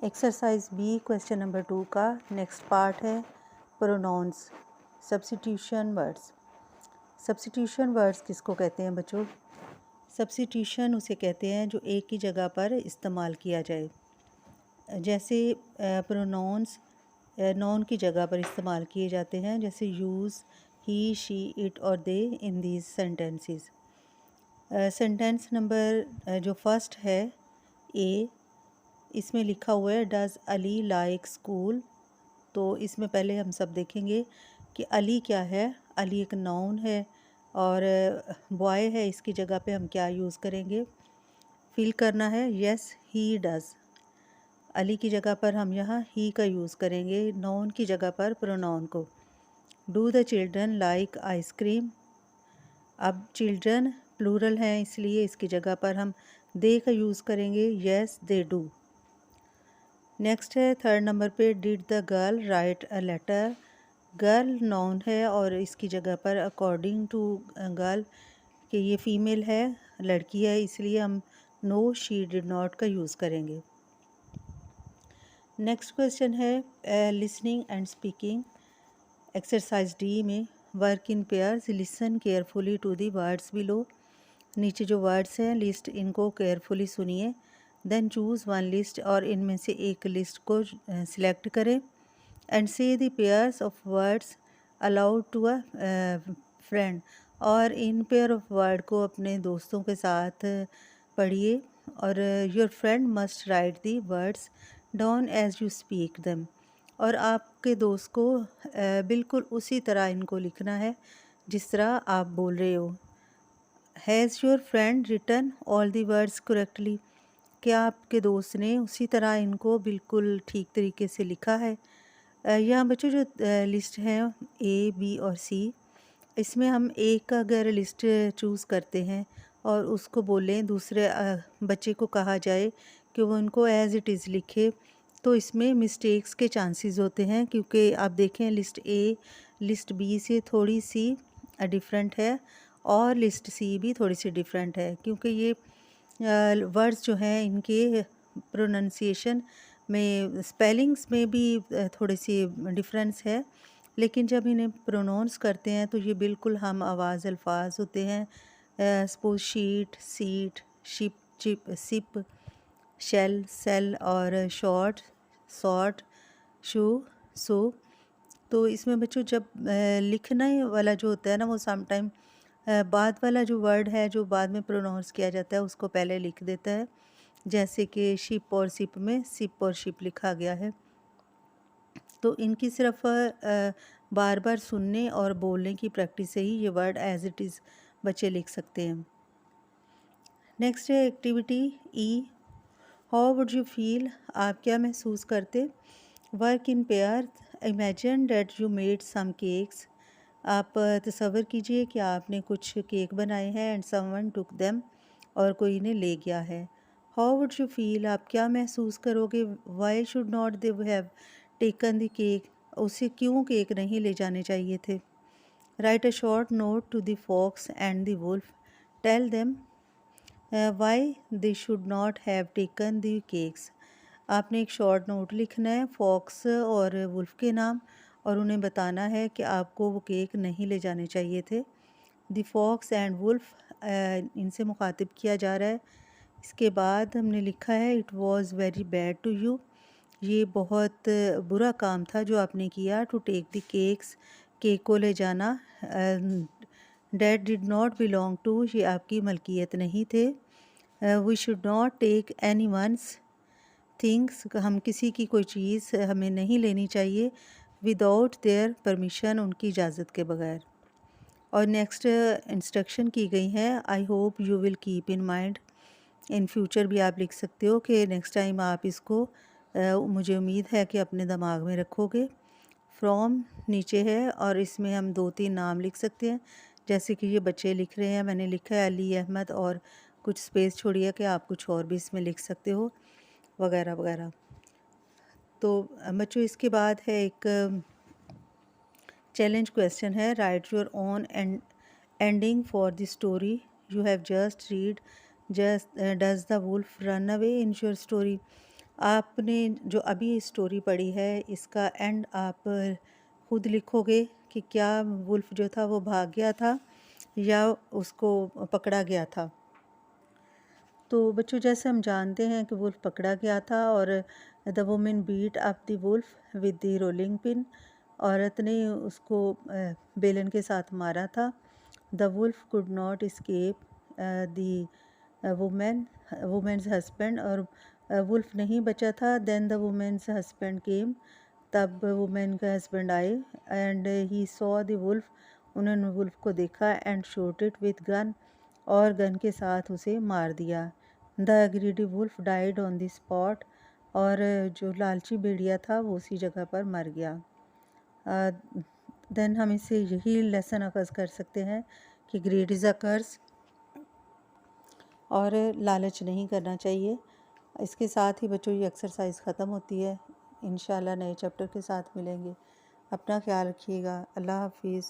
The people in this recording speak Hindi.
एक्सरसाइज बी क्वेश्चन नंबर 2 का नेक्स्ट पार्ट है pronouns substitution words. Substitution words किसको कहते हैं बच्चों? सब्स्टिट्यूशन उसे कहते हैं जो एक ही जगह पर इस्तेमाल किया जाए। जैसे प्रोनाउंस नाउन की जगह पर इस्तेमाल किए जाते हैं, जैसे यूज़ ही, शी, इट और they in these sentences. Sentence number जो फर्स्ट है ए, इसमें लिखा हुआ है डज़ अली लाइक स्कूल। तो इसमें पहले हम सब देखेंगे कि अली क्या है। अली एक नाउन है और बॉय है, इसकी जगह पे हम क्या यूज़ करेंगे? फील करना है यस ही डज़। अली की जगह पर हम यहाँ ही का यूज़ करेंगे, नाउन की जगह पर प्रोनाउन को। Do the children like ice cream. अब चिल्ड्रन प्लूरल हैं, इसलिए इसकी जगह पर हम दे का यूज़ करेंगे, यस दे डू। नेक्स्ट है थर्ड नंबर पे did the girl write a letter. Girl noun है और इसकी जगह पर अकॉर्डिंग टू गर्ल कि ये फीमेल है, लड़की है, इसलिए हम नो शी डिड नॉट का यूज़ करेंगे। नेक्स्ट क्वेश्चन है listening and speaking. Exercise D में work in pairs, listen carefully to the words below. नीचे जो वर्ड्स हैं लिस्ट, इनको केयरफुली सुनिए। देन चूज़ वन लिस्ट, और इनमें से एक लिस्ट को सिलेक्ट करें। And say the pairs of words aloud to a friend, और इन पेयर ऑफ वर्ड को अपने दोस्तों के साथ पढ़िए। और your friend must write the words down as you speak them, और आपके दोस्त को बिल्कुल उसी तरह इनको लिखना है जिस तरह आप बोल रहे हो। Has your friend written all the words correctly. क्या आपके दोस्त ने उसी तरह इनको बिल्कुल ठीक तरीके से लिखा है? यहाँ बच्चों जो लिस्ट है ए, बी और सी, इसमें हम एक का अगर लिस्ट चूज़ करते हैं और उसको बोलें, दूसरे बच्चे को कहा जाए कि वो उनको एज़ इट इज़ लिखे, तो इसमें मिस्टेक्स के चांसेस होते हैं, क्योंकि आप देखें लिस्ट ए लिस्ट बी से थोड़ी सी डिफरेंट है और लिस्ट सी भी थोड़ी सी डिफरेंट है, क्योंकि ये वर्ड्स जो हैं इनके प्रोनंसिएशन में, स्पेलिंग्स में भी थोड़ी सी डिफरेंस है, लेकिन जब इन्हें प्रोनाउंस करते हैं तो ये बिल्कुल हम आवाज़ अल्फाज होते हैं। Suppose sheet, seat, ship, chip, sip, shell, sell, और शॉर्ट, शॉर्ट, शू, सो। तो इसमें बच्चों जब लिखना वाला जो होता है ना, वो समटाइम बाद वाला जो वर्ड है जो बाद में प्रोनाउंस किया जाता है उसको पहले लिख देता है, जैसे कि शिप और सिप में सिप और शिप लिखा गया है। तो इनकी सिर्फ बार बार सुनने और बोलने की प्रैक्टिस से ही ये वर्ड एज इट इज़ बच्चे लिख सकते हैं। नेक्स्ट है activity E, how would you feel. आप क्या महसूस करते? Work in pair, imagine that you made some cakes. आप तसव्वुर कीजिए कि आपने कुछ केक बनाए हैं, एंड समवन टुक देम, और कोई इन्हें ले गया है। हाउ वुड यू फील, आप क्या महसूस करोगे? Why should not they have taken the cake, उसे क्यों केक नहीं ले जाने चाहिए थे? Write a short note to the fox and the wolf, tell them why they should not have taken the cakes. आपने एक शॉर्ट नोट लिखना है फॉक्स और वुल्फ के नाम, और उन्हें बताना है कि आपको वो केक नहीं ले जाने चाहिए थे। द फॉक्स एंड वुल्फ, इनसे मुखातिब किया जा रहा है। इसके बाद हमने लिखा है it was very bad to you, ये बहुत बुरा काम था जो आपने किया। To take the cakes, cake को ले जाना। That did not belong to, ये आपकी मलकियत नहीं थे। We should not take any ones things, हम किसी की कोई चीज़ हमें नहीं लेनी चाहिए विदाउट देयर परमिशन, उनकी इजाज़त के बगैर। और नेक्स्ट इंस्ट्रक्शन की गई है, I hope you will keep in mind. In future भी आप लिख सकते हो कि नेक्स्ट टाइम आप इसको मुझे उम्मीद है कि अपने दिमाग में रखोगे। फ्रॉम नीचे है और इसमें हम 2-3 नाम लिख सकते हैं, जैसे कि ये बच्चे लिख रहे हैं, मैंने लिखा है अली अहमद, और कुछ स्पेस छोड़ी है कि आप कुछ और भी इसमें लिख सकते हो, वगैरह वगैरह। तो बच्चों इसके बाद है एक चैलेंज क्वेश्चन है, write your own ending for the story you have just read. Just does the wolf run away in your story. आपने जो अभी स्टोरी पढ़ी है इसका एंड आप खुद लिखोगे कि क्या वुल्फ जो था वो भाग गया था या उसको पकड़ा गया था। तो बच्चों जैसे हम जानते हैं कि वुल्फ पकड़ा गया था और the women beat up the wolf with the rolling pin. औरत ने उसको बेलन के साथ मारा था। The wolf could not escape the women's husband, और वुल्फ नहीं बचा था। Then the women's husband came, तब वुमेन का हस्बैंड आए and he saw the wolf, उन्होंने वुल्फ को देखा and shot it with gun, और गन के साथ उसे मार दिया। The greedy wolf died on the spot, और जो लालची भेड़िया था वो उसी जगह पर मर गया। देन हम इससे यही लेसन अखज़ कर सकते हैं कि ग्रीड इज़ अ कर्स, और लालच नहीं करना चाहिए। इसके साथ ही बच्चों ये एक्सरसाइज ख़त्म होती है। इंशाल्लाह नए चैप्टर के साथ मिलेंगे। अपना ख्याल रखिएगा। अल्लाह हाफिज़।